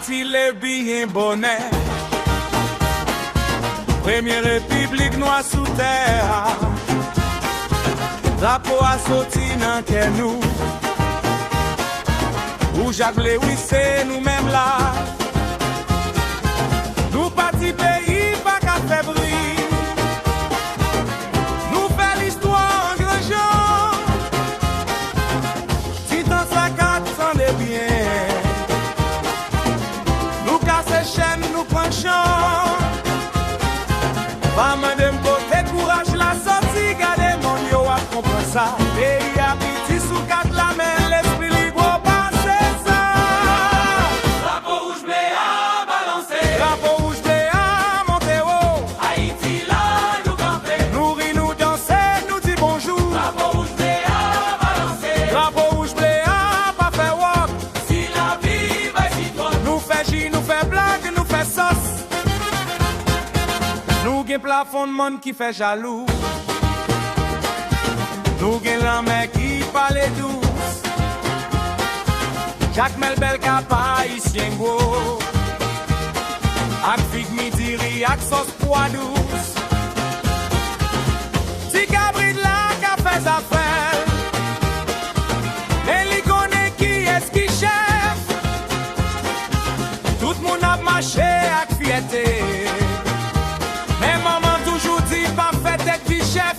Haïti le bien bonnet. Première république noire sous terre. Drapeau a sorti dans que nous. Où Jacques Lewis c'est nous-mêmes là. Nous partis pays pas qu'à faire bruit. Nous fait l'histoire en grand genre. Si dans sa carte s'en est bien. Nous casse chaîne, nous prenons champ. Pas madame côté courage la sortie. Gardez mon yo à comprendre ça. Pays à petit sous quatre la main. L'esprit libre au passé ça. Drapeau rouge blé à balancer. Drapeau rouge blé à monter haut. Haïti là nous camper. Nous rit, nous danser, nous dit bonjour. Drapeau rouge blé à balancer. Drapeau rouge blé à pas faire walk. Si la vie va si trop. Nous fait J, nous fait blague, nous fait sauce. Nous gen plafond de monde qui fait jaloux. Nous gen la main qui parle douce. Jacques Melbel capa haïtien gros. Ak fig midi ri ak sauce pois douce. Si cabrit la ka fait affaire. Et li connaît qui est qui chef. Tout le monde a marché ak fierté. Mais maman toujours dit pas fait tête du chef.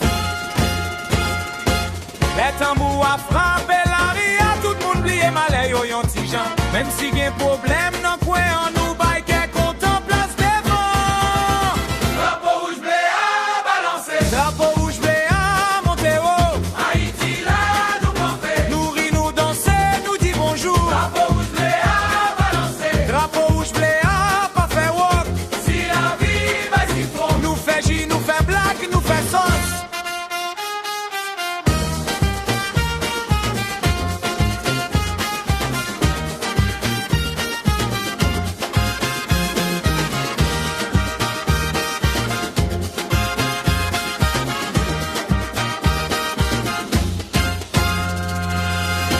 Les tambours a frappé la ria, tout le monde plie malais yo yon ti jan. Même si gen problème nan coin en nous bail qu'est content place devant. Drapeau rouge blé à balancer. Drapeau rouge blé à monter haut. Haïti là nous camper. Nous rit, nous danser, nous dit bonjour. Drapeau rouge blé à balancer. Drapeau rouge blé à pas faire walk. Si la vie va si fort. Nous fait J, nous fait blague, nous fait sauce.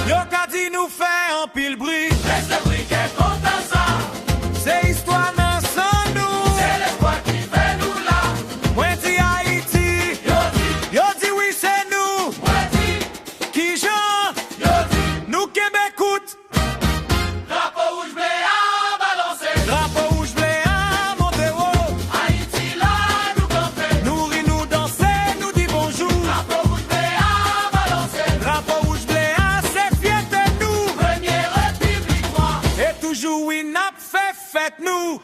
Yo ka di nous fait un pile bruit. Laisse le briquet content ça. C'est histoire nan sans nous. C'est l'espoir qui fait nous là. Moi dis Haïti. Yo di oui c'est nous. Moi dis qui Jean. Yo di nous Québécoute. Drapeau rouge blé à balancer. Drapeau rouge blé à monter haut. Haïti là nous camper. Nous rit, nous danser, nous dit bonjour. Drapeau rouge blé à balancer. Drapeau rouge blé à c'est fierté nous. Première république moi. Et toujours oui n'a fait fête nous.